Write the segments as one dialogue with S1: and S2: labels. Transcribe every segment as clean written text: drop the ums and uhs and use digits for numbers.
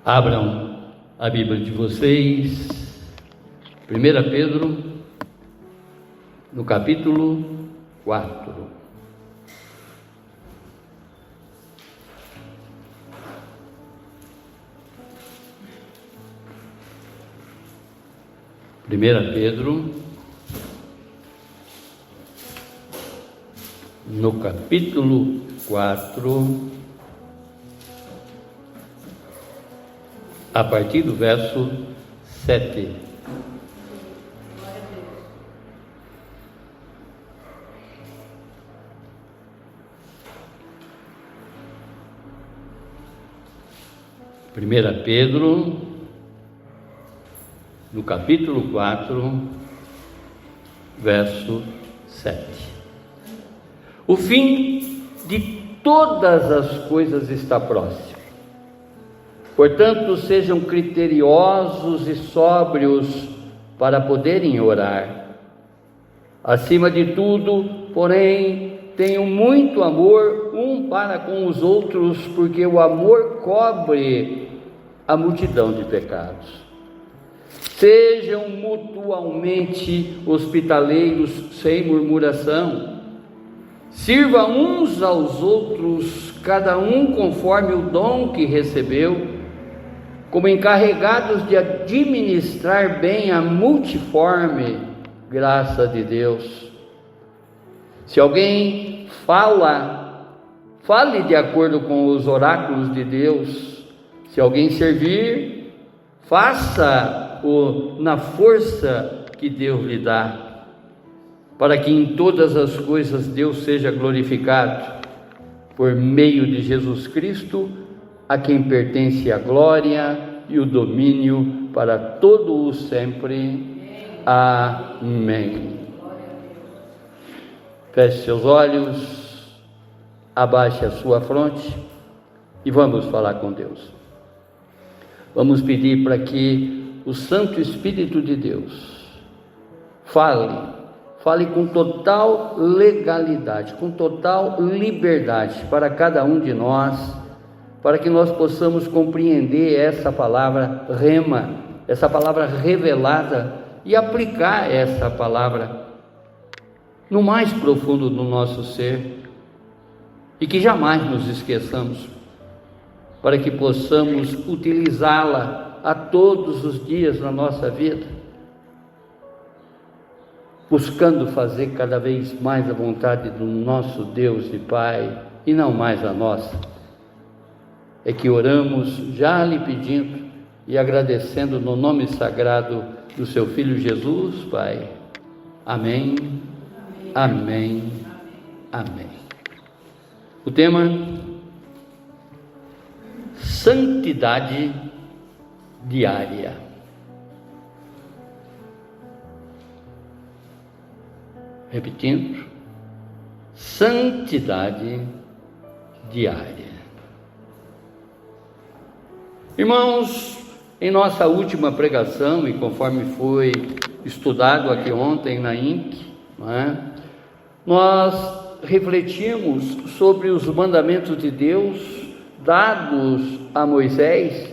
S1: Abram a Bíblia de vocês, 1 Pedro, no capítulo 4. Primeira Pedro, no capítulo 4, a partir do verso 7. Primeira Pedro, no capítulo 4, verso 7. O fim de todas as coisas está próximo. Portanto, sejam criteriosos e sóbrios para poderem orar. Acima de tudo, porém, tenham muito amor um para com os outros, porque o amor cobre a multidão de pecados. Sejam mutuamente hospitaleiros sem murmuração. Sirva uns aos outros, cada um conforme o dom que recebeu, como encarregados de administrar bem a multiforme graça de Deus. Se alguém fale de acordo com os oráculos de Deus. Se alguém servir, faça-o na força que Deus lhe dá, para que em todas as coisas Deus seja glorificado, por meio de Jesus Cristo, a quem pertence a glória e o domínio para todo o sempre. Amém. Feche seus olhos, abaixe a sua fronte e vamos falar com Deus. Vamos pedir para que o Santo Espírito de Deus fale com total legalidade, com total liberdade para cada um de nós, para que nós possamos compreender essa palavra rema, essa palavra revelada, e aplicar essa palavra no mais profundo do nosso ser, e que jamais nos esqueçamos, para que possamos utilizá-la a todos os dias na nossa vida, buscando fazer cada vez mais a vontade do nosso Deus e Pai, e não mais a nossa. É que oramos já lhe pedindo e agradecendo no nome sagrado do seu Filho Jesus, Pai. Amém, amém, amém. O tema: santidade diária. Repetindo: santidade diária. Irmãos, em nossa última pregação, e conforme foi estudado aqui ontem na INC, nós refletimos sobre os mandamentos de Deus dados a Moisés,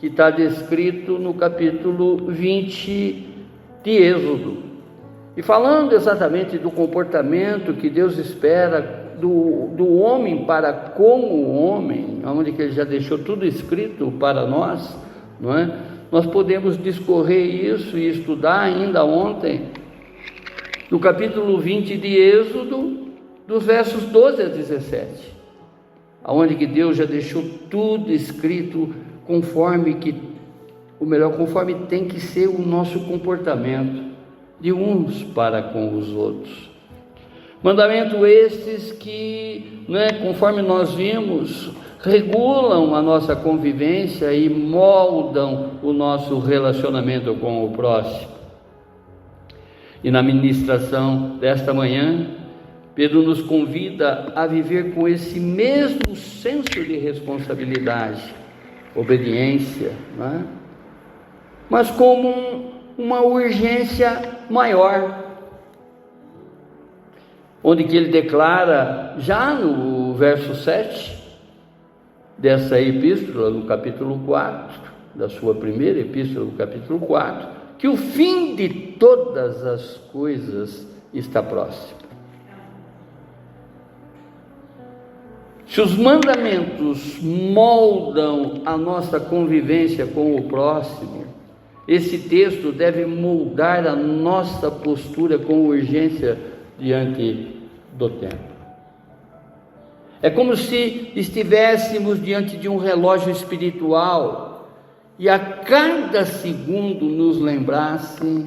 S1: que está descrito no capítulo 20 de Êxodo, e falando exatamente do comportamento que Deus espera do homem para com o homem, onde que ele já deixou tudo escrito para nós, não é? Nós podemos discorrer isso e estudar ainda ontem, no capítulo 20 de Êxodo, dos versos 12 a 17, onde que Deus já deixou tudo escrito conforme tem que ser o nosso comportamento de uns para com os outros. Mandamentos estes que, conforme nós vimos, regulam a nossa convivência e moldam o nosso relacionamento com o próximo. E na ministração desta manhã, Pedro nos convida a viver com esse mesmo senso de responsabilidade, obediência, mas como uma urgência maior, onde que ele declara, já no verso 7, dessa epístola, no capítulo 4, da sua primeira epístola, no capítulo 4, que o fim de todas as coisas está próximo. Se os mandamentos moldam a nossa convivência com o próximo, esse texto deve moldar a nossa postura com urgência diante do tempo. É como se estivéssemos diante de um relógio espiritual e a cada segundo nos lembrasse,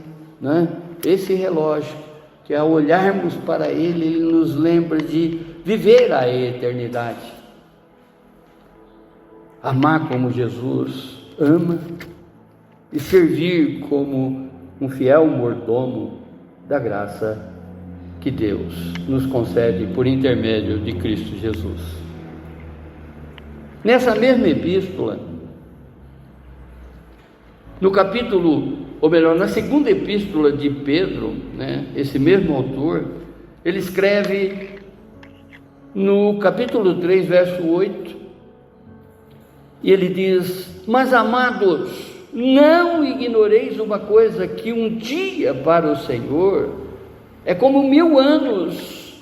S1: esse relógio, que ao olharmos para ele nos lembra de viver a eternidade. Amar como Jesus ama e servir como um fiel mordomo da graça que Deus nos concede por intermédio de Cristo Jesus. Nessa mesma epístola, no capítulo, ou melhor, na segunda epístola de Pedro, esse mesmo autor, ele escreve no capítulo 3, verso 8, e ele diz: mas amados, não ignoreis uma coisa, que um dia para o Senhor é como 1000 anos,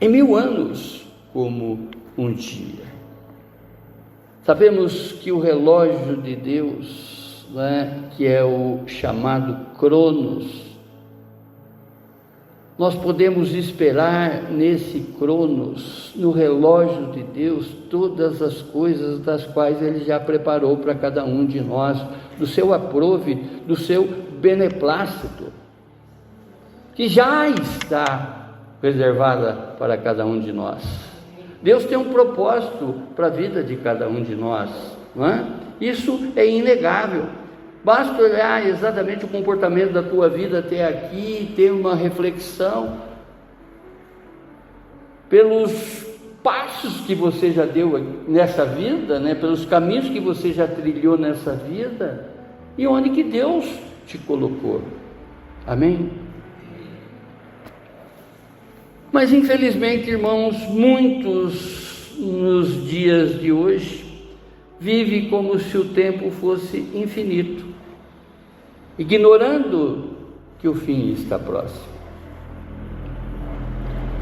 S1: em 1000 anos como um dia. Sabemos que o relógio de Deus, que é o chamado Cronos, nós podemos esperar nesse Cronos, no relógio de Deus, todas as coisas das quais Ele já preparou para cada um de nós, do seu aprove, do seu beneplácito, que já está reservada para cada um de nós. Deus tem um propósito para a vida de cada um de nós, Isso é inegável. Basta olhar exatamente o comportamento da tua vida até aqui, ter uma reflexão pelos passos que você já deu nessa vida, pelos caminhos que você já trilhou nessa vida, e onde que Deus te colocou. Amém? Mas infelizmente, irmãos, muitos nos dias de hoje vivem como se o tempo fosse infinito, ignorando que o fim está próximo.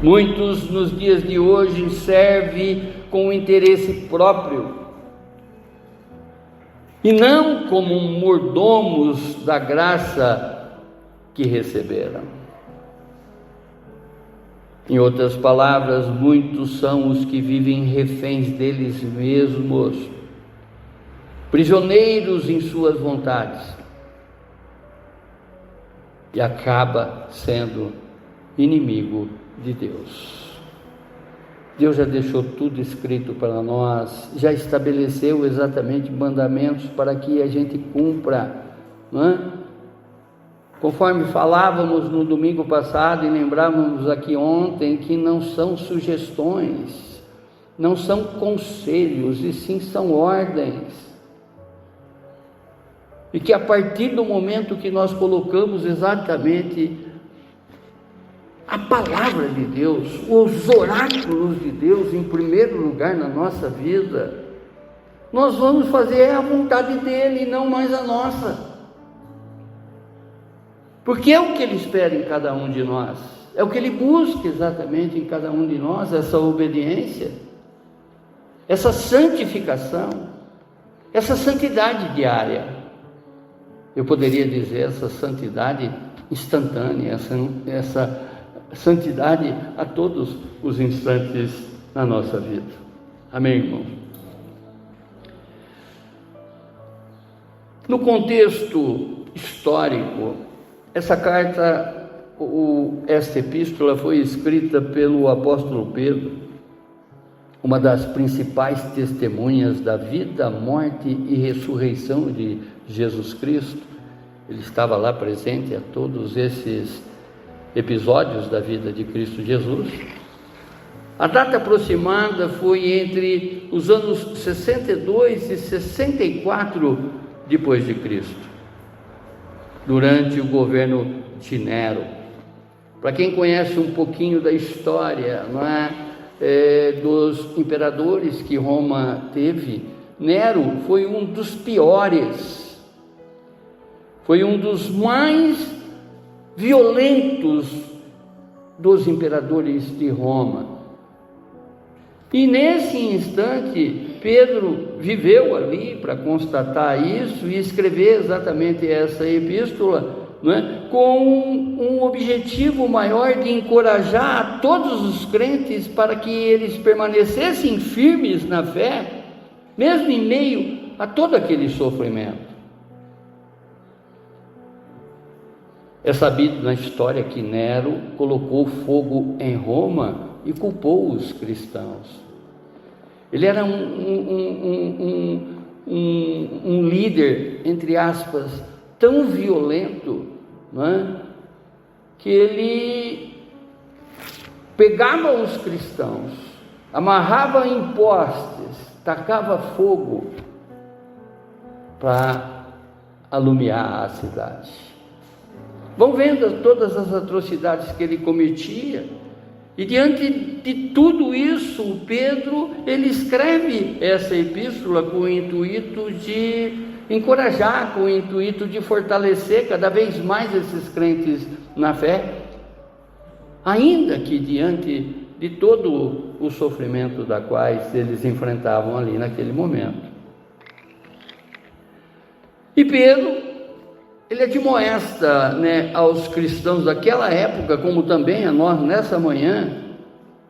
S1: Muitos nos dias de hoje servem com interesse próprio e não como mordomos da graça que receberam. Em outras palavras, muitos são os que vivem reféns deles mesmos, prisioneiros em suas vontades, e acaba sendo inimigo de Deus. Deus já deixou tudo escrito para nós, já estabeleceu exatamente mandamentos para que a gente cumpra, Conforme falávamos no domingo passado e lembrávamos aqui ontem, que não são sugestões, não são conselhos, e sim são ordens. E que a partir do momento que nós colocamos exatamente a palavra de Deus, os oráculos de Deus em primeiro lugar na nossa vida, nós vamos fazer a vontade dele e não mais a nossa. Porque é o que Ele espera em cada um de nós, é o que Ele busca exatamente em cada um de nós, essa obediência, essa santificação, essa santidade diária. Eu poderia dizer essa santidade instantânea, essa santidade a todos os instantes na nossa vida. Amém, irmão? No contexto histórico, essa carta, esta epístola foi escrita pelo apóstolo Pedro, uma das principais testemunhas da vida, morte e ressurreição de Jesus Cristo. Ele estava lá presente a todos esses episódios da vida de Cristo Jesus. A data aproximada foi entre os anos 62 e 64 depois de Cristo, durante o governo de Nero. Para quem conhece um pouquinho da história, dos imperadores que Roma teve, Nero foi um dos piores, foi um dos mais violentos dos imperadores de Roma. E nesse instante, Pedro viveu ali para constatar isso e escrever exatamente essa epístola, com um objetivo maior de encorajar a todos os crentes para que eles permanecessem firmes na fé, mesmo em meio a todo aquele sofrimento. É sabido na história que Nero colocou fogo em Roma e culpou os cristãos. Ele era um líder, entre aspas, tão violento, que ele pegava os cristãos, amarrava em postes, tacava fogo para alumiar a cidade. Vão vendo todas as atrocidades que ele cometia, e diante de tudo isso, Pedro, ele escreve essa epístola com o intuito de encorajar, com o intuito de fortalecer cada vez mais esses crentes na fé, ainda que diante de todo o sofrimento da quais eles enfrentavam ali naquele momento. E Pedro, ele admoesta, aos cristãos daquela época, como também a nós nessa manhã,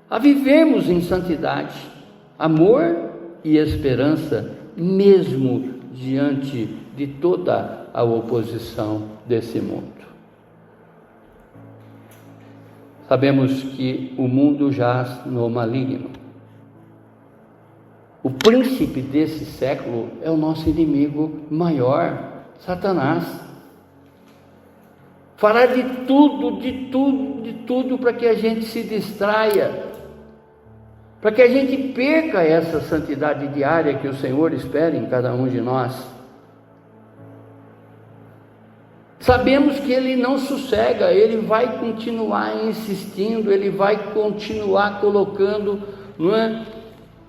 S1: a vivermos em santidade, amor e esperança, mesmo diante de toda a oposição desse mundo. Sabemos que o mundo jaz no maligno. O príncipe desse século é o nosso inimigo maior, Satanás. Fará de tudo para que a gente se distraia, para que a gente perca essa santidade diária que o Senhor espera em cada um de nós. Sabemos que ele não sossega, ele vai continuar insistindo, ele vai continuar colocando,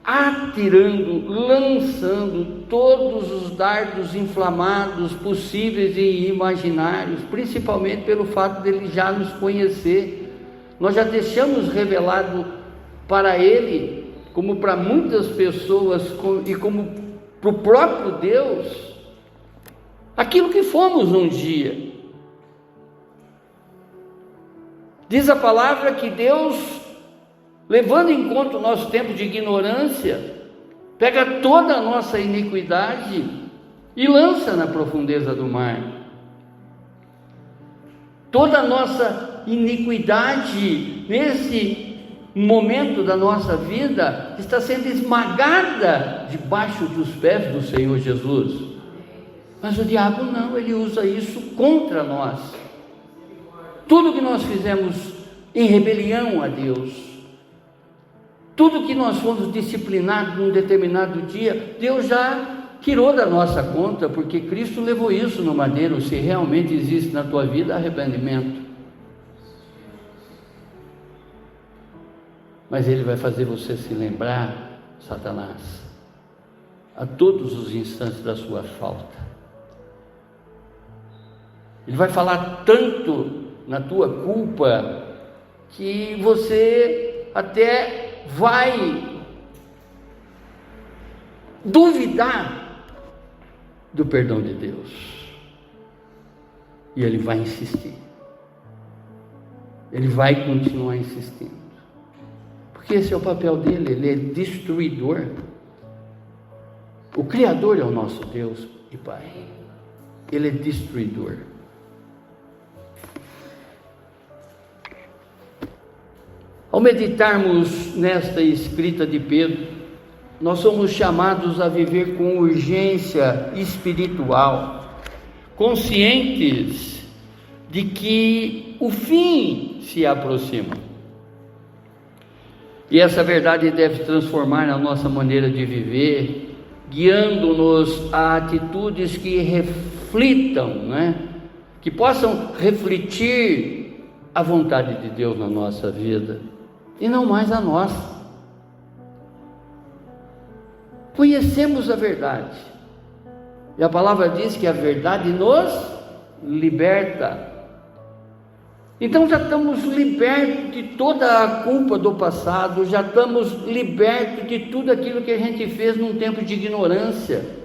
S1: atirando, lançando todos os dardos inflamados possíveis e imaginários, principalmente pelo fato dele já nos conhecer. Nós já deixamos revelado para ele, como para muitas pessoas e como para o próprio Deus, aquilo que fomos um dia. Diz a palavra que Deus, levando em conta o nosso tempo de ignorância, pega toda a nossa iniquidade e lança na profundeza do mar. Toda a nossa iniquidade, nesse momento da nossa vida, está sendo esmagada debaixo dos pés do Senhor Jesus. Mas o diabo não, ele usa isso contra nós. Tudo que nós fizemos em rebelião a Deus, tudo que nós fomos disciplinados num determinado dia, Deus já tirou da nossa conta, porque Cristo levou isso no madeiro, se realmente existe na tua vida arrependimento. Mas Ele vai fazer você se lembrar, Satanás, a todos os instantes da sua falta. Ele vai falar tanto na tua culpa, que você até vai duvidar do perdão de Deus, e ele vai insistir, ele vai continuar insistindo, porque esse é o papel dele, ele é destruidor. O Criador é o nosso Deus e Pai, ele é destruidor. Ao meditarmos nesta escrita de Pedro, nós somos chamados a viver com urgência espiritual, conscientes de que o fim se aproxima. E essa verdade deve transformar a nossa maneira de viver, guiando-nos a atitudes que reflitam, que possam refletir a vontade de Deus na nossa vida, e não mais a nossa. conhecemos a verdade. E a palavra diz que a verdade nos liberta. Então já estamos libertos de toda a culpa do passado, já estamos libertos de tudo aquilo que a gente fez num tempo de ignorância.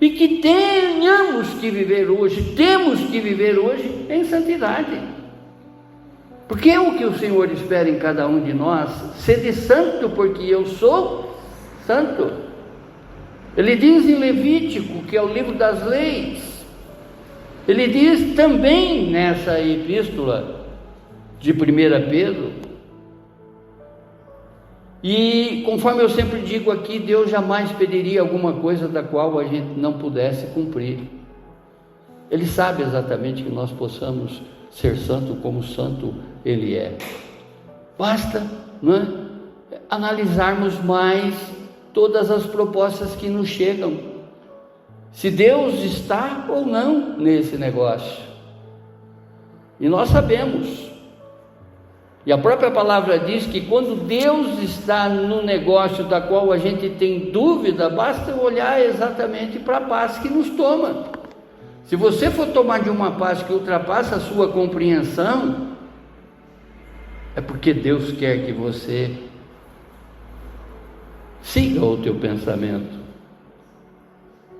S1: E que temos que viver hoje em santidade. Porque é o que o Senhor espera em cada um de nós: sede santo, porque eu sou santo. Ele diz em Levítico, que é o livro das leis, ele diz também nessa epístola de 1 Pedro, e conforme eu sempre digo aqui, Deus jamais pediria alguma coisa da qual a gente não pudesse cumprir. Ele sabe exatamente que nós possamos ser santo como santo Ele é. Basta, não é, analisarmos mais todas as propostas que nos chegam, se Deus está ou não nesse negócio. E nós sabemos, e a própria palavra diz que quando Deus está no negócio da qual a gente tem dúvida, basta olhar exatamente para a paz que nos toma. Se você for tomar de uma paz que ultrapassa a sua compreensão, é porque Deus quer que você siga o teu pensamento,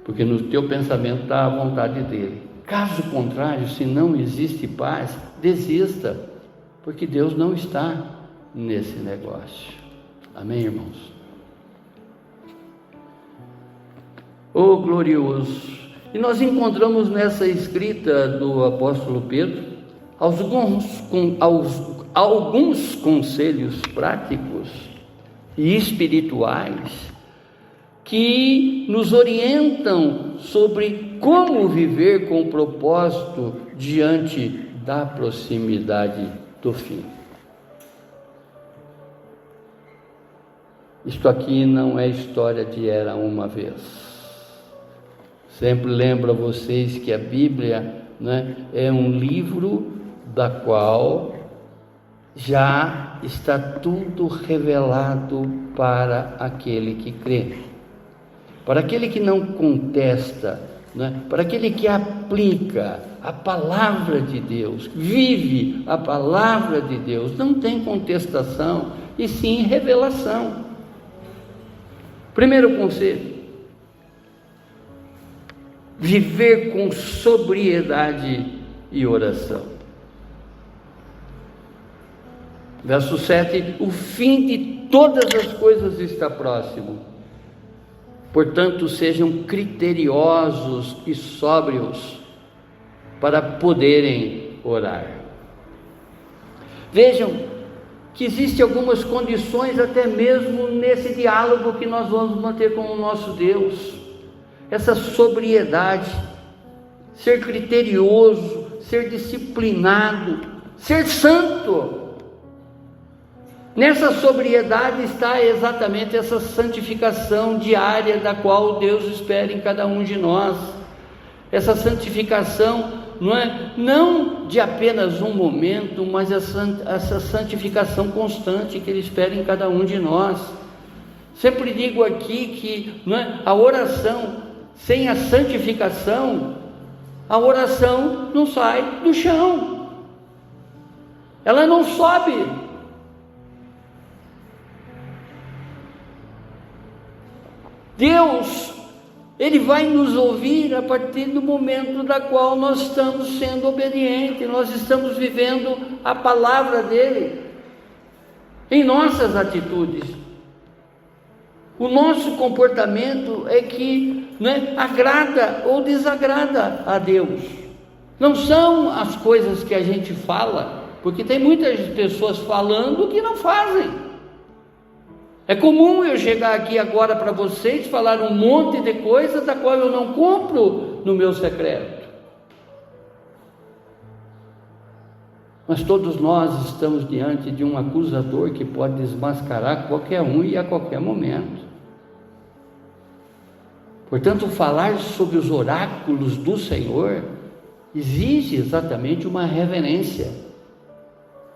S1: porque no teu pensamento está a vontade dele. Caso contrário, se não existe paz, desista, porque Deus não está nesse negócio. Amém, irmãos? Oh, glorioso! E nós encontramos nessa escrita do apóstolo Pedro alguns conselhos práticos e espirituais que nos orientam sobre como viver com propósito diante da proximidade do fim. Isto aqui não é história de era uma vez. Sempre lembro a vocês que a Bíblia, né, é um livro da qual já está tudo revelado para aquele que crê. Para aquele que não contesta, né? Para aquele que aplica a palavra de Deus, vive a palavra de Deus, não tem contestação, e sim revelação. Primeiro conselho: viver com sobriedade e oração. Verso 7: o fim de todas as coisas está próximo. Portanto, sejam criteriosos e sóbrios para poderem orar. Vejam que existem algumas condições até mesmo nesse diálogo que nós vamos manter com o nosso Deus. Essa sobriedade, ser criterioso, ser disciplinado, ser santo. Nessa sobriedade está exatamente essa santificação diária da qual Deus espera em cada um de nós. Essa santificação não de apenas um momento, mas essa santificação constante que Ele espera em cada um de nós. Sempre digo aqui que a oração sem a santificação, a oração não sai do chão, ela não sobe. Deus, Ele vai nos ouvir a partir do momento da qual nós estamos sendo obedientes, nós estamos vivendo a palavra dEle em nossas atitudes. O nosso comportamento é que agrada ou desagrada a Deus. Não são as coisas que a gente fala, porque tem muitas pessoas falando que não fazem. É comum eu chegar aqui agora para vocês, falar um monte de coisas da qual eu não cumpro no meu secreto. Mas todos nós estamos diante de um acusador que pode desmascarar qualquer um e a qualquer momento. Portanto, falar sobre os oráculos do Senhor exige exatamente uma reverência.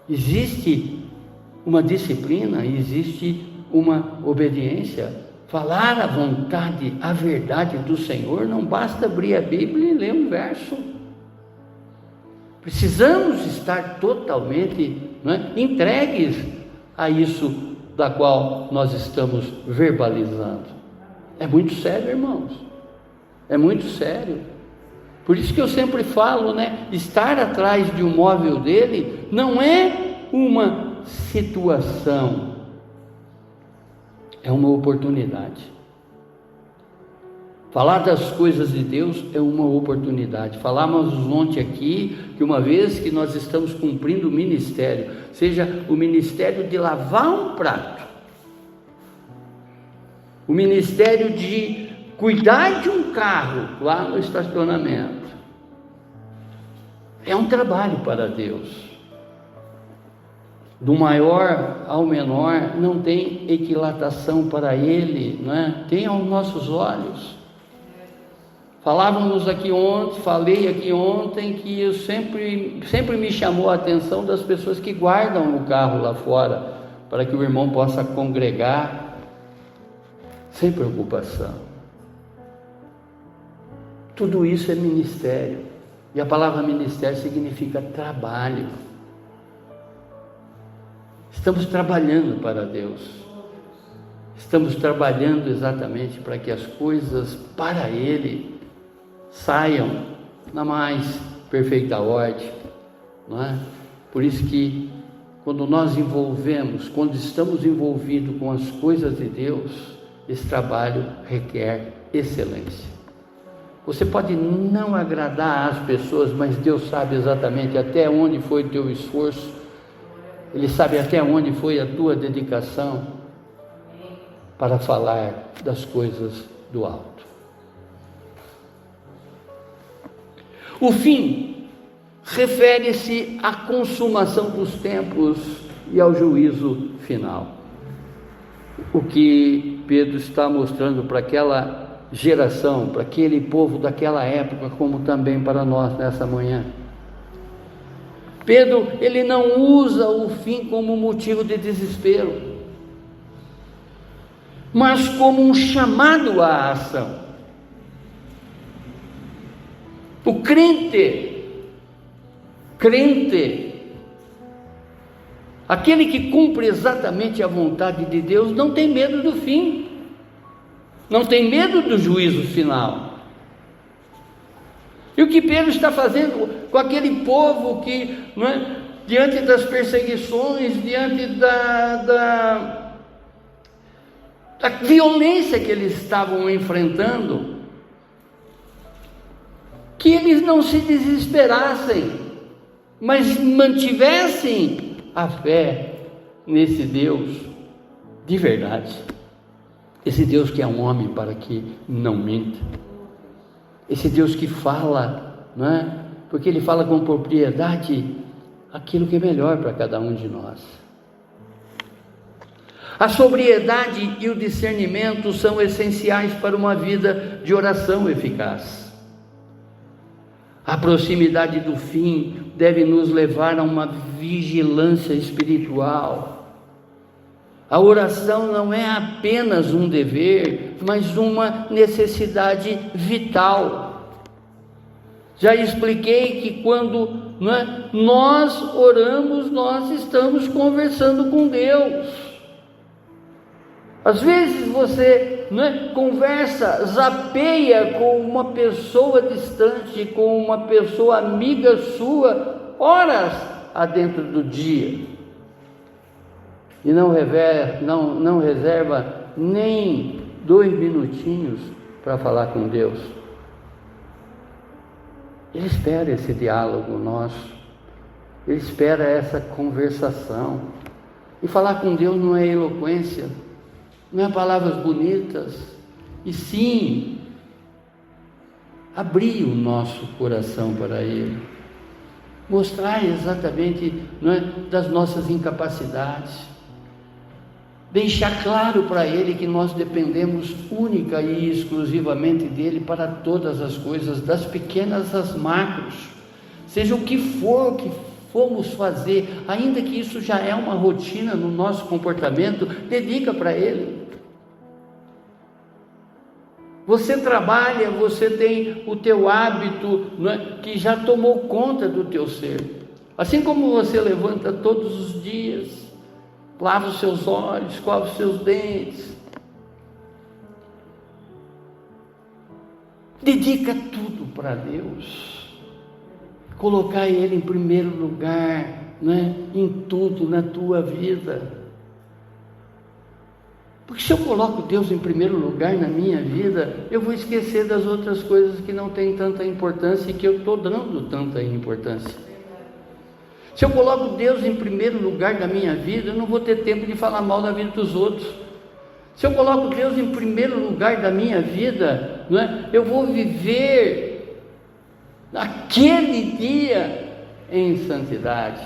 S1: Existe uma disciplina, existe uma obediência. Falar a vontade, a verdade do Senhor, não basta abrir a Bíblia e ler um verso. Precisamos estar totalmente, entregues a isso da qual nós estamos verbalizando. É muito sério, irmãos. É muito sério. Por isso que eu sempre falo, estar atrás de um móvel dele não é uma situação, é uma oportunidade. Falar das coisas de Deus é uma oportunidade. Falamos ontem aqui que uma vez que nós estamos cumprindo o ministério, seja o ministério de lavar um prato, o ministério de cuidar de um carro lá no estacionamento, é um trabalho para Deus. Do maior ao menor não tem equilatação para ele, tem aos nossos olhos. Falei aqui ontem que eu sempre me chamou a atenção das pessoas que guardam o carro lá fora, para que o irmão possa congregar, sem preocupação. Tudo isso é ministério, e a palavra ministério significa trabalho. Estamos trabalhando para Deus, estamos trabalhando exatamente para que as coisas para Ele saiam na mais perfeita ordem, Por isso que quando estamos envolvidos com as coisas de Deus, esse trabalho requer excelência. Você pode não agradar às pessoas, mas Deus sabe exatamente até onde foi o teu esforço, Ele sabe até onde foi a tua dedicação para falar das coisas do alto. O fim refere-se à consumação dos tempos e ao juízo final. O que Pedro está mostrando para aquela geração, para aquele povo daquela época, como também para nós nessa manhã. Pedro, ele não usa o fim como motivo de desespero, mas como um chamado à ação. O crente, aquele que cumpre exatamente a vontade de Deus, não tem medo do fim, não tem medo do juízo final. E o que Pedro está fazendo com aquele povo que, diante das perseguições, diante da violência que eles estavam enfrentando, que eles não se desesperassem, mas mantivessem a fé nesse Deus de verdade, esse Deus que é um homem para que não minta, esse Deus que fala, porque Ele fala com propriedade aquilo que é melhor para cada um de nós. A sobriedade e o discernimento são essenciais para uma vida de oração eficaz. A proximidade do fim deve nos levar a uma vigilância espiritual. A oração não é apenas um dever, mas uma necessidade vital. Já expliquei que quando nós oramos, nós estamos conversando com Deus. Às vezes você conversa, zapeia com uma pessoa distante, com uma pessoa amiga sua, horas adentro do dia, e não reserva nem 2 minutinhos para falar com Deus. Ele espera esse diálogo nosso, Ele espera essa conversação. E falar com Deus não é eloquência, não é palavras bonitas, e sim abrir o nosso coração para Ele, mostrar exatamente das nossas incapacidades, deixar claro para Ele que nós dependemos única e exclusivamente dEle para todas as coisas, das pequenas às macros, seja o que for fomos fazer, ainda que isso já é uma rotina no nosso comportamento, dedica para Ele. Você trabalha, você tem o teu hábito, não é, que já tomou conta do teu ser. Assim como você levanta todos os dias, lava os seus olhos, escova os seus dentes, dedica tudo para Deus, colocar Ele em primeiro lugar, né, em tudo na tua vida. Porque se eu coloco Deus em primeiro lugar na minha vida, eu vou esquecer das outras coisas que não têm tanta importância e que eu estou dando tanta importância. Se eu coloco Deus em primeiro lugar da minha vida, eu não vou ter tempo de falar mal da vida dos outros. Se eu coloco Deus em primeiro lugar da minha vida, não é? Eu vou viver aquele dia em santidade.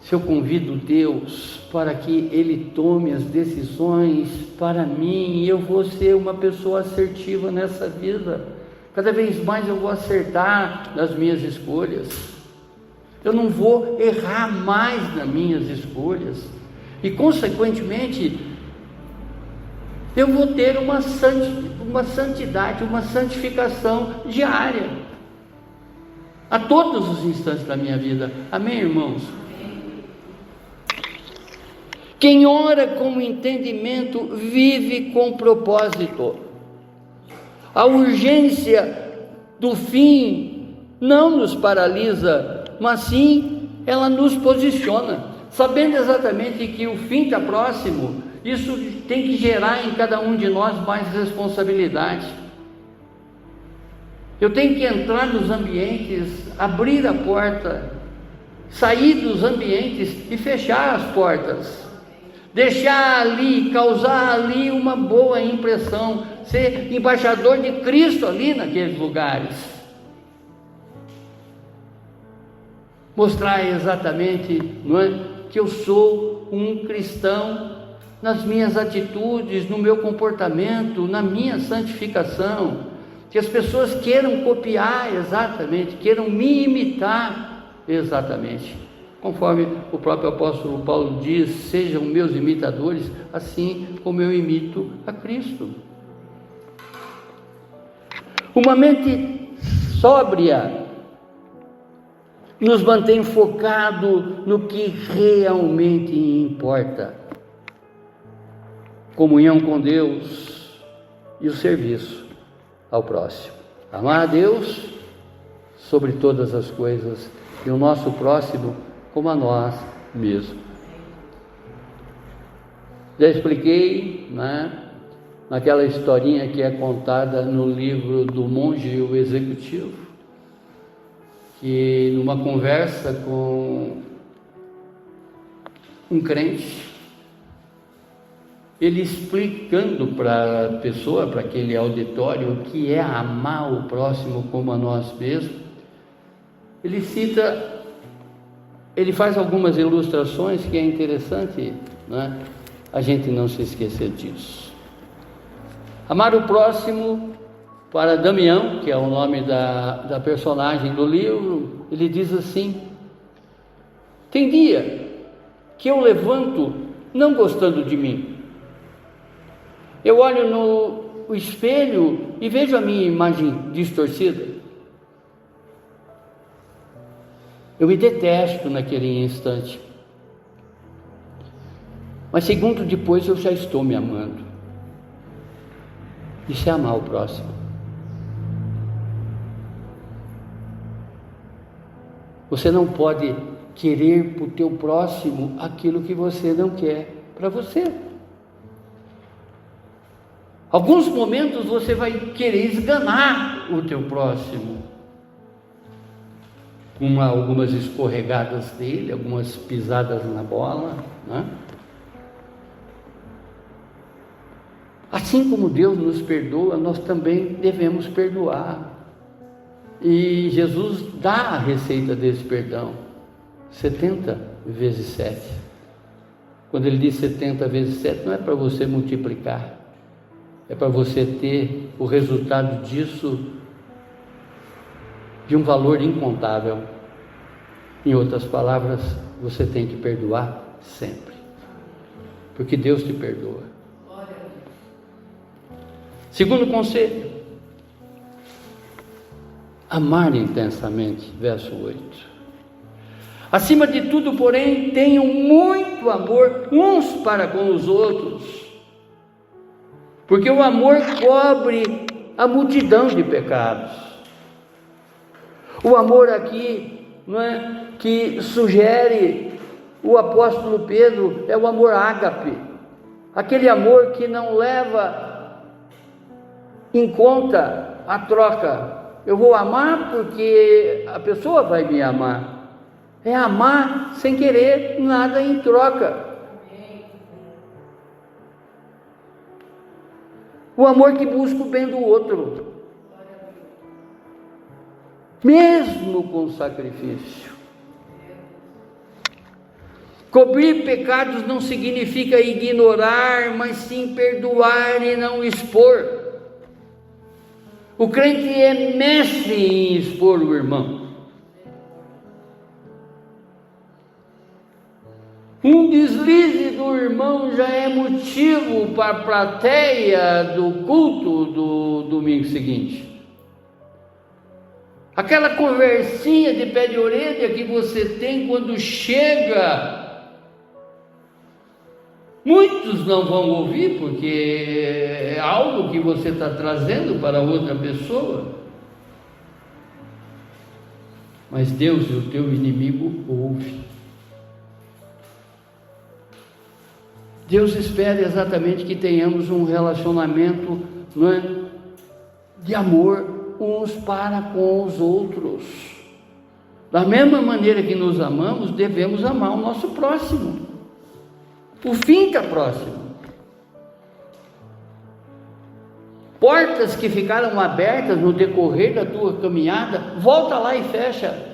S1: Se eu convido Deus para que Ele tome as decisões para mim, eu vou ser uma pessoa assertiva nessa vida. Cada vez mais eu vou acertar nas minhas escolhas. Eu não vou errar mais nas minhas escolhas. E, consequentemente, eu vou ter uma santidade, uma santificação diária, a todos os instantes da minha vida. Amém, irmãos? Quem ora com entendimento vive com propósito. A urgência do fim não nos paralisa, mas sim ela nos posiciona. Sabendo exatamente que o fim está próximo, isso tem que gerar em cada um de nós mais responsabilidade. Eu tenho que entrar nos ambientes, abrir a porta, sair dos ambientes e fechar as portas. Deixar ali, causar ali uma boa impressão, ser embaixador de Cristo ali naqueles lugares. Mostrar exatamente, não é, que eu sou um cristão nas minhas atitudes, no meu comportamento, na minha santificação, que as pessoas queiram copiar exatamente, queiram me imitar exatamente. Conforme o próprio apóstolo Paulo diz, sejam meus imitadores, assim como eu imito a Cristo. Uma mente sóbria nos mantém focado no que realmente importa. Comunhão com Deus e o serviço ao próximo. Amar a Deus sobre todas as coisas e o nosso próximo como a nós mesmos. Já expliquei, né, naquela historinha que é contada no livro do Monge e o Executivo, que numa conversa com um crente, ele explicando para a pessoa, para aquele auditório, o que é amar o próximo como a nós mesmos, ele faz algumas ilustrações que é interessante, né, a gente não se esquecer disso. Amar o próximo, para Damião, que é o nome da personagem do livro, ele diz assim: tem dia que eu levanto não gostando de mim. Eu olho no espelho e vejo a minha imagem distorcida. Eu me detesto naquele instante. Mas segundo depois eu já estou me amando. Isso é amar o próximo. Você não pode querer para o teu próximo aquilo que você não quer para você. Alguns momentos você vai querer esganar o teu próximo, com algumas escorregadas dele, algumas pisadas na bola, né? Assim como Deus nos perdoa, nós também devemos perdoar. E Jesus dá a receita desse perdão, 70 vezes 7. Quando ele diz 70 vezes 7, não é para você multiplicar, é para você ter o resultado disso de um valor incontável. Em outras palavras, você tem que perdoar sempre, porque Deus te perdoa. Segundo conselho, amar intensamente, verso 8. Acima de tudo, porém, tenham muito amor uns para com os outros, porque o amor cobre a multidão de pecados. O amor aqui, não é, que sugere o apóstolo Pedro, é o amor ágape, aquele amor que não leva em conta a troca. Eu vou amar porque a pessoa vai me amar. É amar sem querer nada em troca. O amor que busca o bem do outro, mesmo com sacrifício. Cobrir pecados não significa ignorar, mas sim perdoar e não expor. O crente é mestre em expor o irmão. Um deslize do irmão já é motivo para a plateia do culto do domingo seguinte. Aquela conversinha de pé de orelha que você tem quando chega, muitos não vão ouvir, porque é algo que você está trazendo para outra pessoa. Mas Deus e o teu inimigo ouve. Deus espera exatamente que tenhamos um relacionamento, não é, de amor uns para com os outros. Da mesma maneira que nos amamos, devemos amar o nosso próximo. O fim está próximo. Portas que ficaram abertas no decorrer da tua caminhada, volta lá e fecha.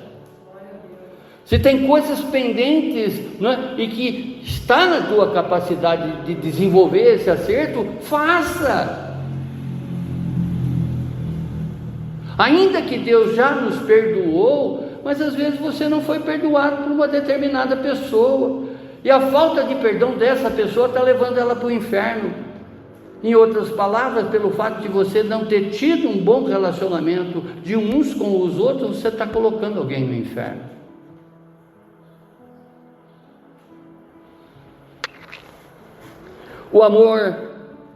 S1: Se tem coisas pendentes, né, e que está na tua capacidade de desenvolver esse acerto, faça. Ainda que Deus já nos perdoou, mas às vezes você não foi perdoado por uma determinada pessoa, e a falta de perdão dessa pessoa está levando ela para o inferno. Em outras palavras, pelo fato de você não ter tido um bom relacionamento de uns com os outros, você está colocando alguém no inferno. O amor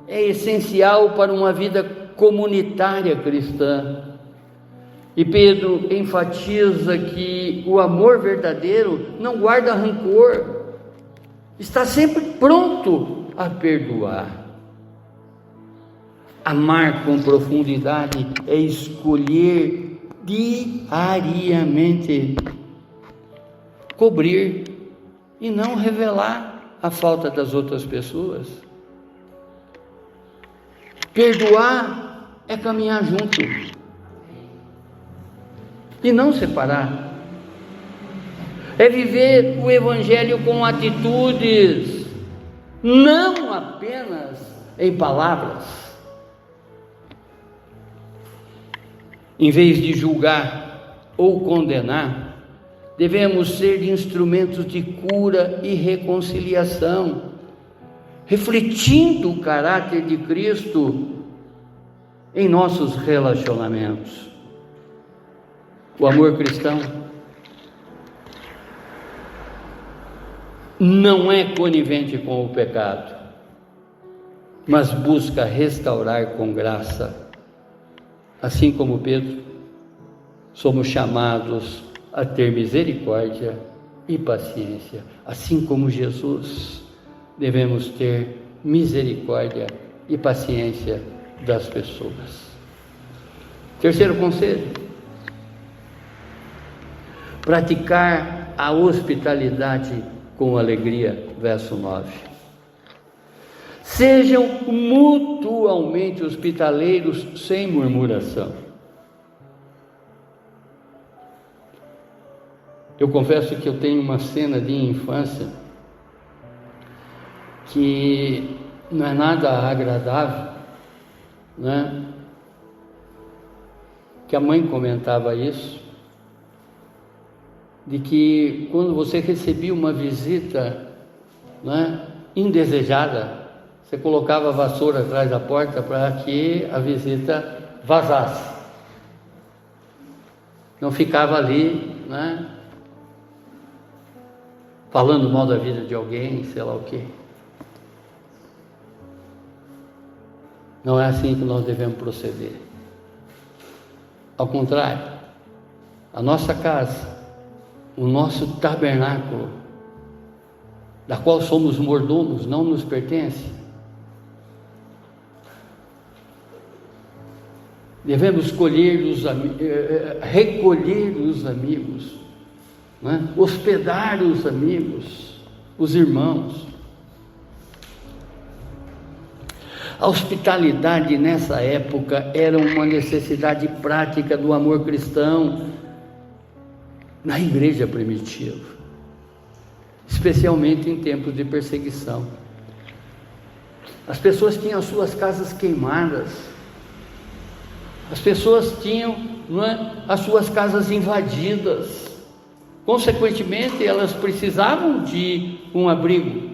S1: é essencial para uma vida comunitária cristã. E Pedro enfatiza que o amor verdadeiro não guarda rancor, está sempre pronto a perdoar. Amar com profundidade é escolher diariamente cobrir e não revelar a falta das outras pessoas. Perdoar é caminhar junto e não separar. É viver o Evangelho com atitudes, não apenas em palavras. Em vez de julgar ou condenar, devemos ser instrumentos de cura e reconciliação, refletindo o caráter de Cristo em nossos relacionamentos. O amor cristão não é conivente com o pecado, mas busca restaurar com graça. Assim como Pedro, somos chamados a ter misericórdia e paciência. Assim como Jesus, devemos ter misericórdia e paciência das pessoas. Terceiro conselho: praticar a hospitalidade com alegria, verso 9. Sejam mutuamente hospitaleiros sem murmuração. Eu confesso que eu tenho uma cena de infância que não é nada agradável, né? Que a mãe comentava isso, de que quando você recebia uma visita, né, indesejada, você colocava a vassoura atrás da porta para que a visita vazasse. Não ficava ali, né, falando mal da vida de alguém, sei lá o quê. Não é assim que nós devemos proceder. Ao contrário, a nossa casa, o nosso tabernáculo, da qual somos mordomos, não nos pertence. Devemos recolher os amigos, né? Hospedar os amigos, os irmãos. A hospitalidade nessa época era uma necessidade prática do amor cristão na igreja primitiva, especialmente em tempos de perseguição. As pessoas tinham as suas casas queimadas, as pessoas tinham, não é, as suas casas invadidas, consequentemente elas precisavam de um abrigo.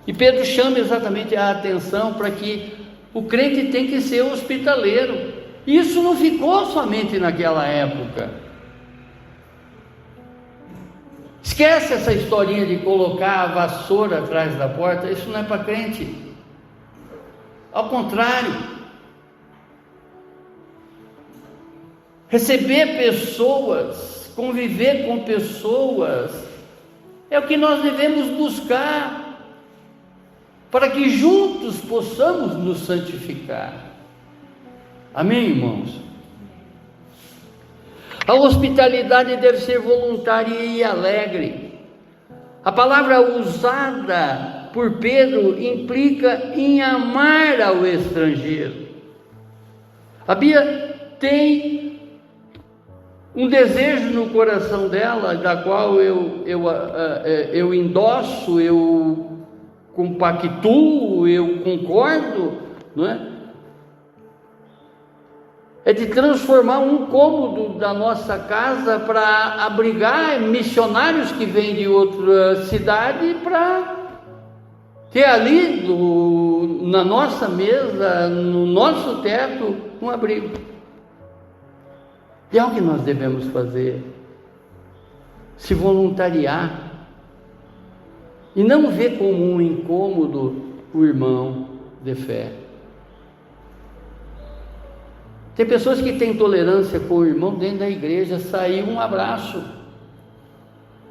S1: E Pedro chama exatamente a atenção para que o crente tem que ser hospitaleiro. Isso não ficou somente naquela época. Esquece essa historinha de colocar a vassoura atrás da porta, isso não é para crente. Ao contrário, receber pessoas, conviver com pessoas, é o que nós devemos buscar, para que juntos possamos nos santificar. Amém, irmãos? A hospitalidade deve ser voluntária e alegre. A palavra usada por Pedro implica em amar ao estrangeiro. A Bia tem um desejo no coração dela, da qual eu endosso, eu compactuo, eu concordo, não é? É de transformar um cômodo da nossa casa para abrigar missionários que vêm de outra cidade, para ter ali na nossa mesa, no nosso teto, um abrigo. E é o que nós devemos fazer: se voluntariar, e não ver como um incômodo o irmão de fé. Tem pessoas que têm tolerância com o irmão dentro da igreja. Saiu um abraço,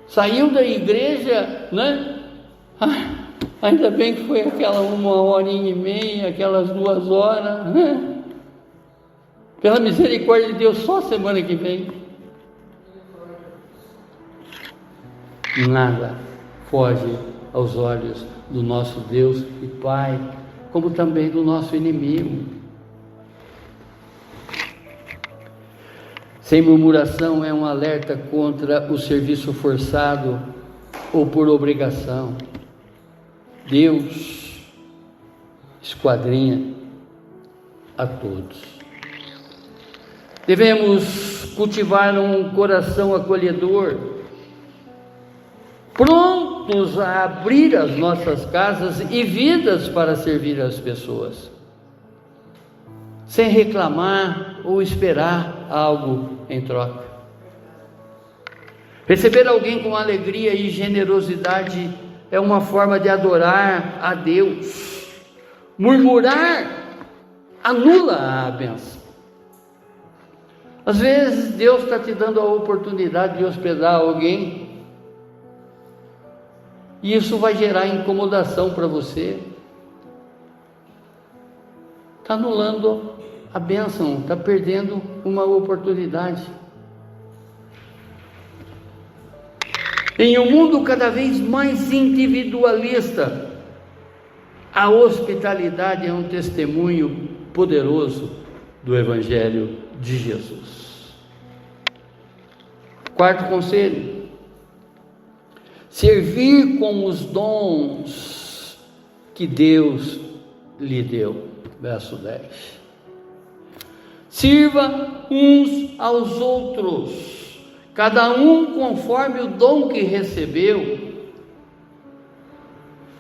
S1: saiu da igreja, né? Ainda bem que foi aquela 1h30, aquelas 2 horas, né? Pela misericórdia de Deus, só semana que vem. Nada foge aos olhos do nosso Deus e Pai, como também do nosso inimigo. Sem murmuração é um alerta contra o serviço forçado ou por obrigação. Deus esquadrinha a todos. Devemos cultivar um coração acolhedor, prontos a abrir as nossas casas e vidas para servir as pessoas, sem reclamar ou esperar algo em troca. Receber alguém com alegria e generosidade é uma forma de adorar a Deus. Murmurar anula a bênção. Às vezes Deus está te dando a oportunidade de hospedar alguém, e isso vai gerar incomodação para você. Está anulando a bênção, está perdendo uma oportunidade. Em um mundo cada vez mais individualista, a hospitalidade é um testemunho poderoso do Evangelho de Jesus. Quarto conselho: servir com os dons que Deus lhe deu. Verso 10. Sirva uns aos outros, cada um conforme o dom que recebeu,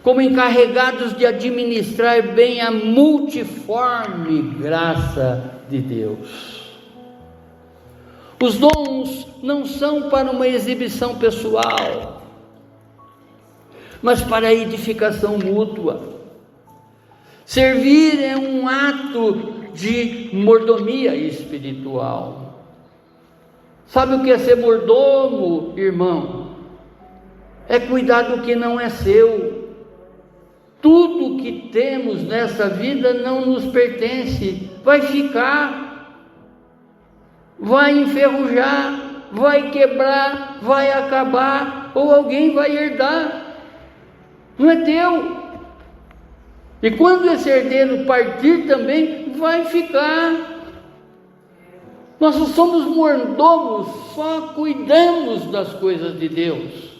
S1: como encarregados de administrar bem a multiforme graça de Deus. Os dons não são para uma exibição pessoal, mas para a edificação mútua. Servir é um ato de mordomia espiritual. Sabe o que é ser mordomo, irmão? É cuidar do que não é seu. Tudo que temos nessa vida não nos pertence, vai ficar, vai enferrujar, vai quebrar, vai acabar, ou alguém vai herdar, não é teu. E quando esse herdeiro partir também, vai ficar. Nós não somos mordomos, só cuidamos das coisas de Deus.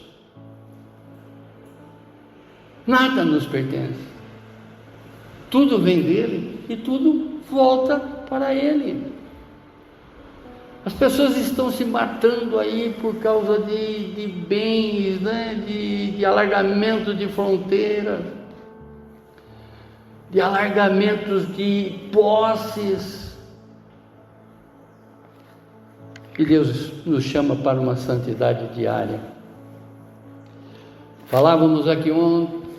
S1: Nada nos pertence, tudo vem dele e tudo volta para ele. As pessoas estão se matando aí por causa de bens, né? de alargamento de fronteiras, de alargamentos de posses. E Deus nos chama para uma santidade diária. Falávamos aqui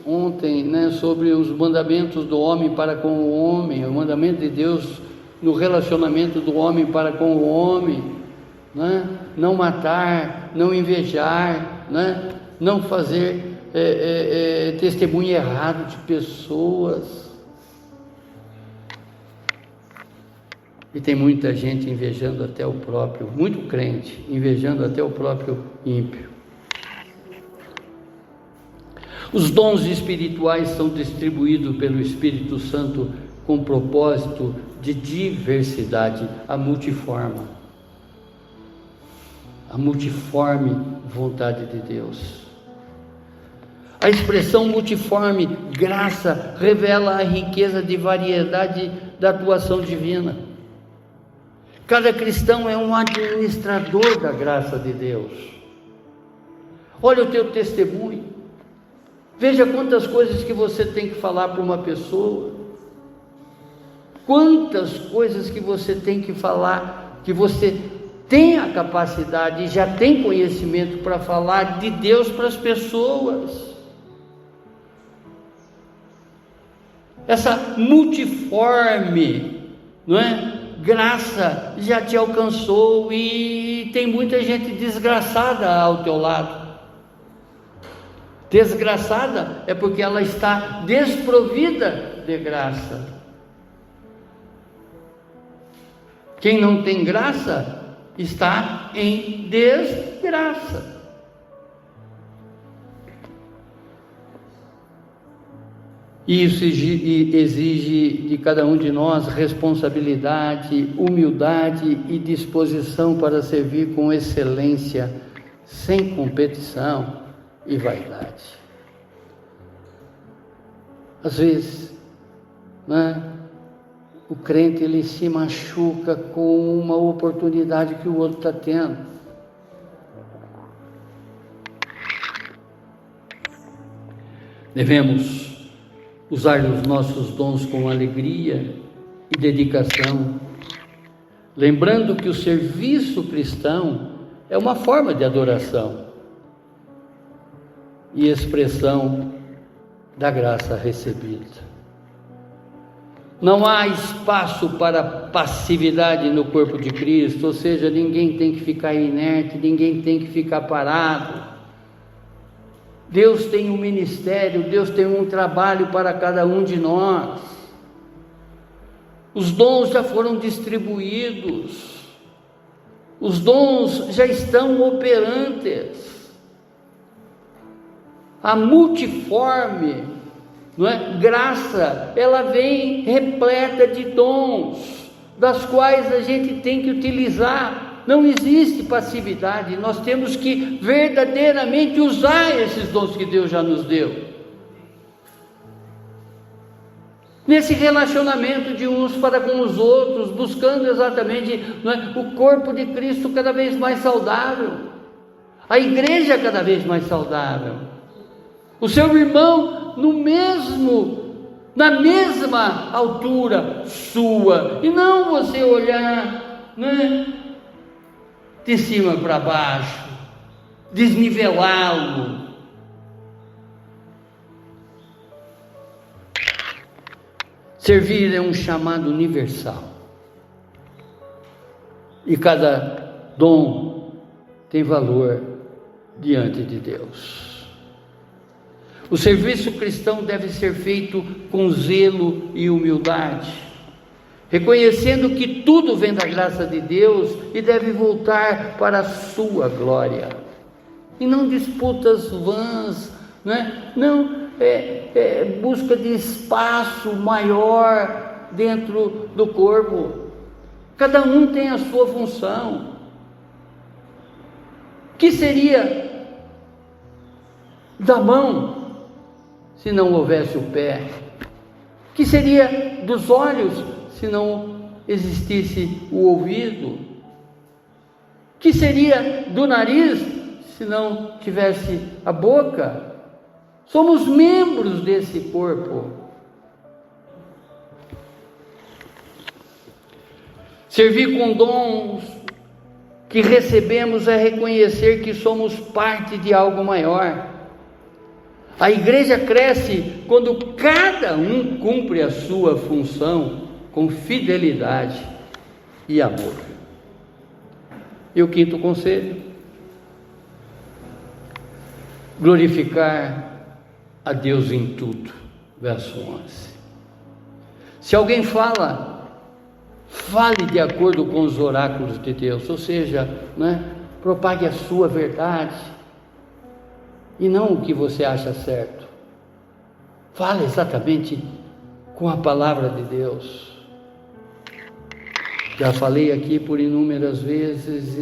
S1: ontem, né, sobre os mandamentos do homem para com o homem, o mandamento de Deus no relacionamento do homem para com o homem, né? Não matar, não invejar, né? Não fazer testemunho errado de pessoas. E tem muita gente invejando até o próprio, muito crente, invejando até o próprio ímpio. Os dons espirituais são distribuídos pelo Espírito Santo com propósito de diversidade, a multiforme vontade de Deus. A expressão multiforme, graça, revela a riqueza de variedade da atuação divina. Cada cristão é um administrador da graça de Deus. Olha o teu testemunho. Veja quantas coisas que você tem que falar para uma pessoa. Quantas coisas que você tem que falar, que você tem a capacidade e já tem conhecimento para falar de Deus para as pessoas. Essa multiforme, não é? Graça já te alcançou e tem muita gente desgraçada ao teu lado. Desgraçada é porque ela está desprovida de graça. Quem não tem graça está em desgraça. E isso exige de cada um de nós responsabilidade, humildade e disposição para servir com excelência, sem competição e vaidade. Às vezes, né, o crente ele se machuca com uma oportunidade que o outro está tendo. Devemos usar os nossos dons com alegria e dedicação, lembrando que o serviço cristão é uma forma de adoração e expressão da graça recebida. Não há espaço para passividade no corpo de Cristo, ou seja, ninguém tem que ficar inerte, ninguém tem que ficar parado. Deus tem um ministério, Deus tem um trabalho para cada um de nós. Os dons já foram distribuídos, os dons já estão operantes. A multiforme, não é? Graça, ela vem repleta de dons, das quais a gente tem que utilizar. Não existe passividade, nós temos que verdadeiramente usar esses dons que Deus já nos deu. Nesse relacionamento de uns para com os outros, buscando exatamente, não é, o corpo de Cristo cada vez mais saudável. a igreja cada vez mais saudável, o seu irmão na mesma altura sua, e não você olhar, né, de cima para baixo, desnivelá-lo. Servir é um chamado universal, e cada dom tem valor diante de Deus. O serviço cristão deve ser feito com zelo e humildade, reconhecendo que tudo vem da graça de Deus e deve voltar para a sua glória, e não disputas vãs, né? Não busca de espaço maior dentro do corpo. Cada um tem a sua função. O que seria da mão se não houvesse o pé? O que seria dos olhos se não existisse o ouvido? O que seria do nariz se não tivesse a boca? Somos membros desse corpo. Servir com dons que recebemos é reconhecer que somos parte de algo maior. A igreja cresce quando cada um cumpre a sua função com fidelidade e amor. E o quinto conselho: glorificar a Deus em tudo. Verso 11. Se alguém fale de acordo com os oráculos de Deus, ou seja, né, propague a sua verdade e não o que você acha certo. Fale exatamente com a palavra de Deus. Já falei aqui por inúmeras vezes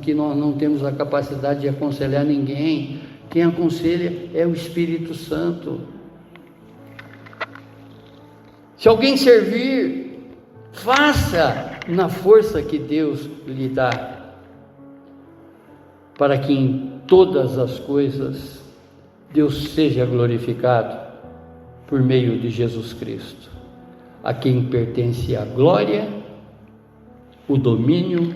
S1: que nós não temos a capacidade de aconselhar ninguém. Quem aconselha é o Espírito Santo. Se alguém servir, faça na força que Deus lhe dá, para que em todas as coisas Deus seja glorificado por meio de Jesus Cristo, a quem pertence a glória, o domínio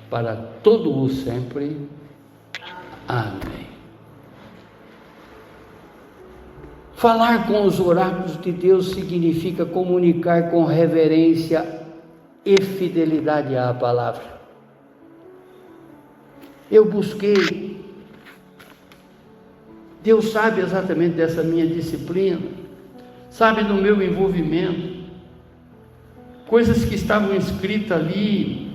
S1: para todo o sempre. Amém. Falar com os oráculos de Deus significa comunicar com reverência e fidelidade à palavra. Eu busquei, Deus sabe exatamente dessa minha disciplina, sabe do meu envolvimento, coisas que estavam escritas ali,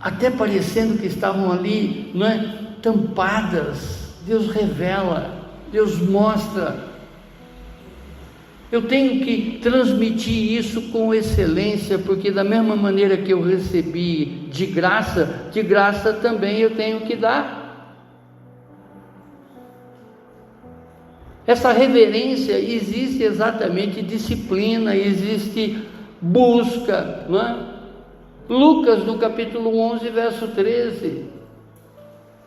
S1: até parecendo que estavam ali, não é, tampadas. Deus revela, Deus mostra. Eu tenho que transmitir isso com excelência, porque da mesma maneira que eu recebi de graça também eu tenho que dar. Essa reverência existe exatamente disciplina, existe busca, não é? Lucas no capítulo 11, verso 13.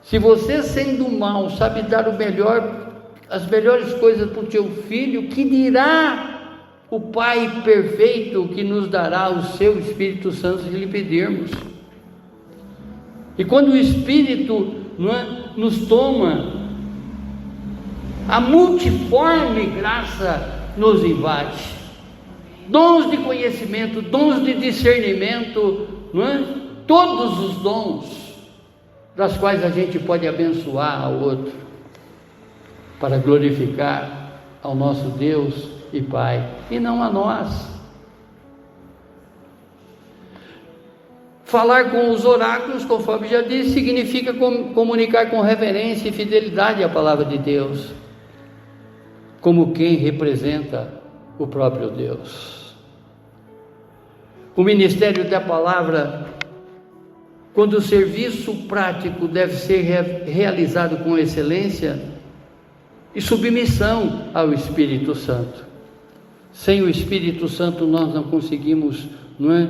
S1: Se você, sendo mau, sabe dar o melhor, as melhores coisas para o teu filho, que dirá o Pai perfeito que nos dará o seu Espírito Santo se lhe pedirmos? E quando o Espírito, não é, nos toma, a multiforme graça nos invade. Dons de conhecimento, dons de discernimento, não é? Todos os dons das quais a gente pode abençoar ao outro, para glorificar ao nosso Deus e Pai, e não a nós. Falar com os oráculos, conforme já disse, significa comunicar com reverência e fidelidade à palavra de Deus, como quem representa o próprio Deus. O ministério da palavra, quando o serviço prático deve ser realizado com excelência e submissão ao Espírito Santo. Sem o Espírito Santo nós não conseguimos, não é,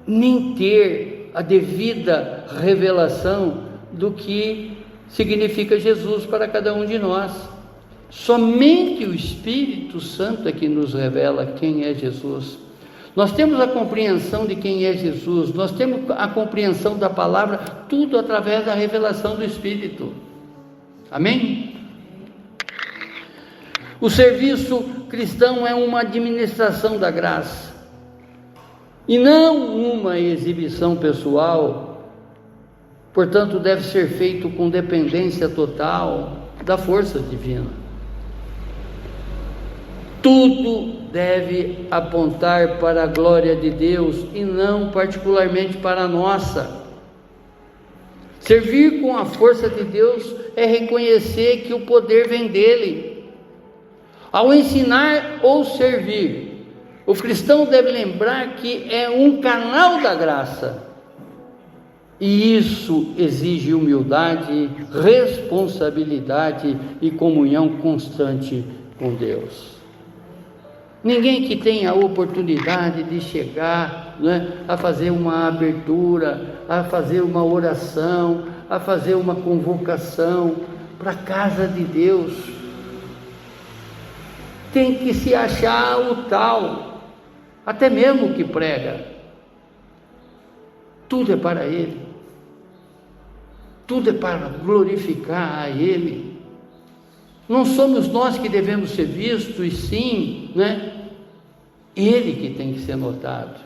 S1: nem ter a devida revelação do que significa Jesus para cada um de nós. Somente o Espírito Santo é que nos revela quem é Jesus. Nós temos a compreensão de quem é Jesus, nós temos a compreensão da palavra, tudo através da revelação do Espírito. Amém? O serviço cristão é uma administração da graça, e não uma exibição pessoal, portanto deve ser feito com dependência total da força divina. Tudo deve apontar para a glória de Deus e não particularmente para a nossa. Servir com a força de Deus é reconhecer que o poder vem dele. Ao ensinar ou servir, o cristão deve lembrar que é um canal da graça. E isso exige humildade, responsabilidade e comunhão constante com Deus. Ninguém que tenha a oportunidade de chegar, a fazer uma abertura, a fazer uma oração, a fazer uma convocação para a casa de Deus, tem que se achar o tal, até mesmo que prega. Tudo é para Ele, tudo é para glorificar a Ele. Não somos nós que devemos ser vistos, e sim, Ele que tem que ser notado.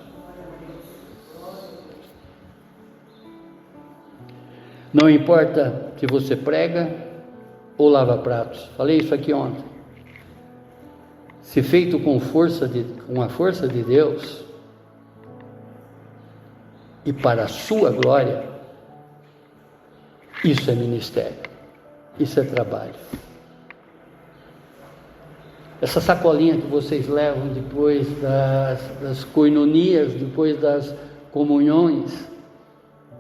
S1: Não importa se você prega ou lava pratos. Falei isso aqui ontem. Se feito com a força de Deus e para a sua glória, isso é ministério, isso é trabalho. Essa sacolinha que vocês levam depois das koinonias, depois das comunhões,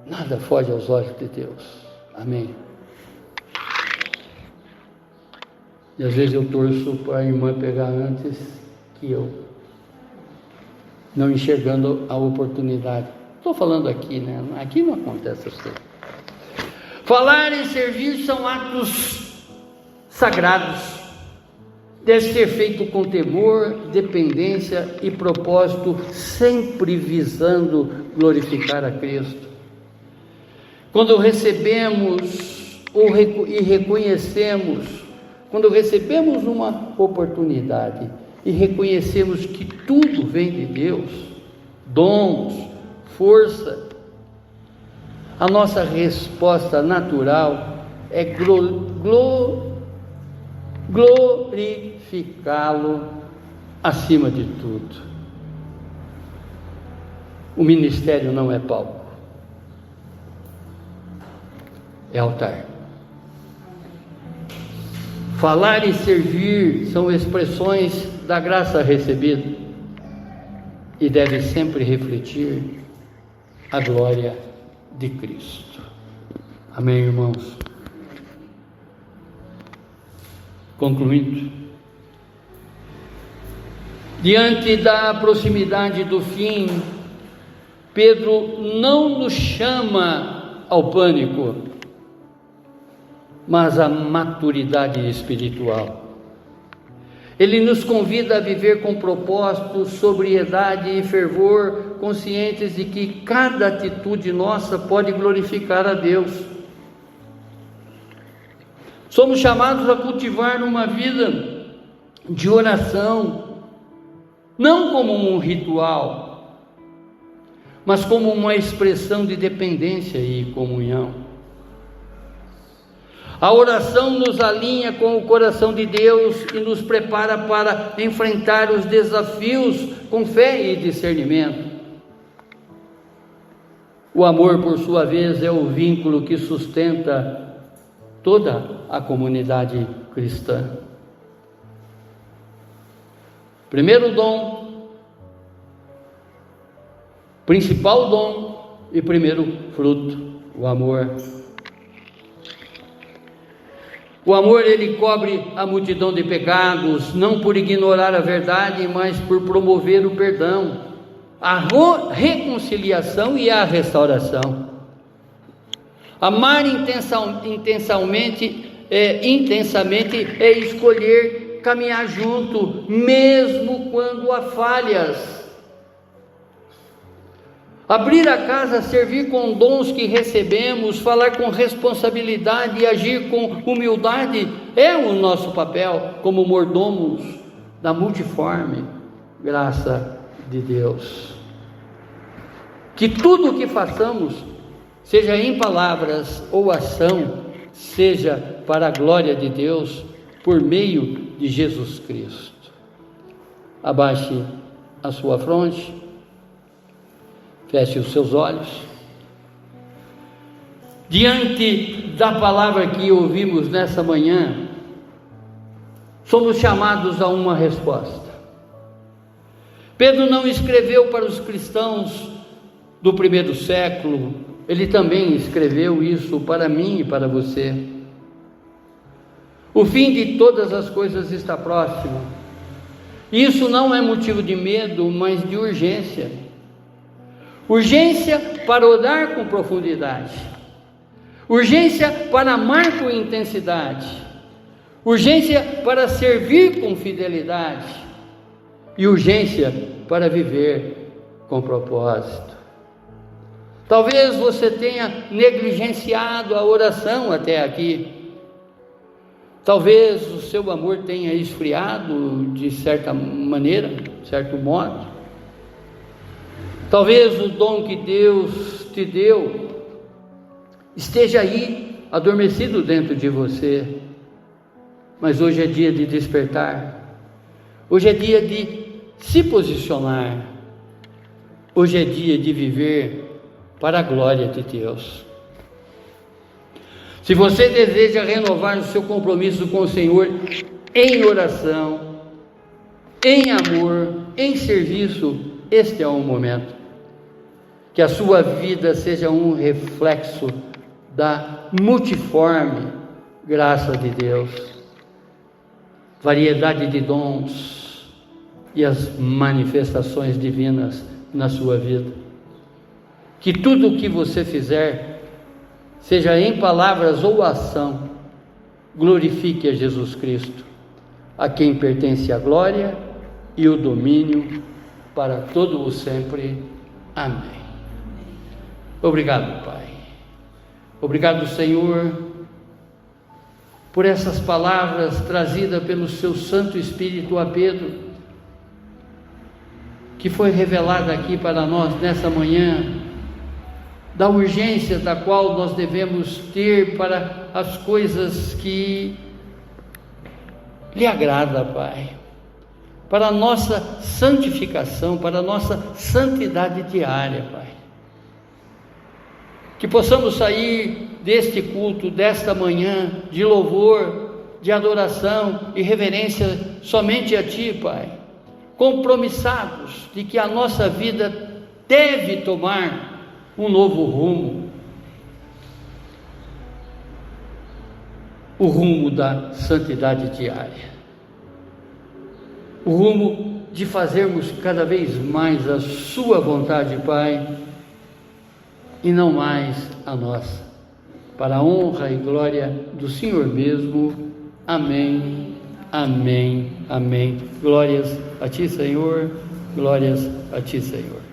S1: nada foge aos olhos de Deus. Amém? E às vezes eu torço para a irmã pegar antes que eu, não enxergando a oportunidade. Estou falando aqui, Aqui não acontece assim. Falar e servir são atos sagrados. Deve ser feito com temor, dependência e propósito, sempre visando glorificar a Cristo. Quando recebemos e reconhecemos, quando recebemos uma oportunidade e reconhecemos que tudo vem de Deus, dons, força, a nossa resposta natural é glorificá-lo acima de tudo. O ministério não é palco, é altar. Falar e servir são expressões da graça recebida e deve sempre refletir a glória de Cristo. Amém, irmãos? Concluindo, diante da proximidade do fim, Pedro não nos chama ao pânico, mas à maturidade espiritual. Ele nos convida a viver com propósito, sobriedade e fervor, conscientes de que cada atitude nossa pode glorificar a Deus. Somos chamados a cultivar uma vida de oração, não como um ritual, mas como uma expressão de dependência e comunhão. A oração nos alinha com o coração de Deus e nos prepara para enfrentar os desafios com fé e discernimento. O amor, por sua vez, é o vínculo que sustenta toda a comunidade cristã. Primeiro dom, principal dom e primeiro fruto, o amor. O amor, ele cobre a multidão de pecados, não por ignorar a verdade, mas por promover o perdão. a reconciliação e a restauração. Amar intensamente é escolher caminhar junto, mesmo quando há falhas. Abrir a casa, servir com dons que recebemos, falar com responsabilidade e agir com humildade é o nosso papel como mordomos da multiforme graça de Deus. Que tudo o que façamos, seja em palavras ou ação, seja para a glória de Deus, por meio de Jesus Cristo. Abaixe a sua fronte, feche os seus olhos. Diante da palavra que ouvimos nessa manhã, somos chamados a uma resposta. Pedro não escreveu para os cristãos do primeiro século, ele também escreveu isso para mim e para você. O fim de todas as coisas está próximo. Isso não é motivo de medo, mas de urgência. Urgência para orar com profundidade. Urgência para amar com intensidade. Urgência para servir com fidelidade. E urgência para viver com propósito. Talvez você tenha negligenciado a oração até aqui. Talvez o seu amor tenha esfriado de certa maneira, de certo modo. Talvez o dom que Deus te deu esteja aí, adormecido dentro de você. Mas hoje é dia de despertar. Hoje é dia de se posicionar. Hoje é dia de viver para a glória de Deus. Se você deseja renovar o seu compromisso com o Senhor em oração, em amor, em serviço, este é o momento. Que a sua vida seja um reflexo da multiforme graça de Deus, variedade de dons e as manifestações divinas na sua vida. Que tudo o que você fizer, seja em palavras ou ação, glorifique a Jesus Cristo, a quem pertence a glória e o domínio para todo o sempre. Amém. Obrigado, Pai. Obrigado, Senhor, por essas palavras trazidas pelo seu Santo Espírito a Pedro, que foi revelada aqui para nós nessa manhã, da urgência da qual nós devemos ter para as coisas que lhe agrada, Pai, para a nossa santificação, para a nossa santidade diária, Pai. Que possamos sair deste culto, desta manhã, de louvor, de adoração e reverência somente a Ti, Pai, compromissados de que a nossa vida deve tomar um novo rumo, o rumo da santidade diária, o rumo de fazermos cada vez mais a Sua vontade, Pai, e não mais a nossa, para a honra e glória do Senhor mesmo. Amém, amém, amém. Glórias a Ti, Senhor, glórias a Ti, Senhor.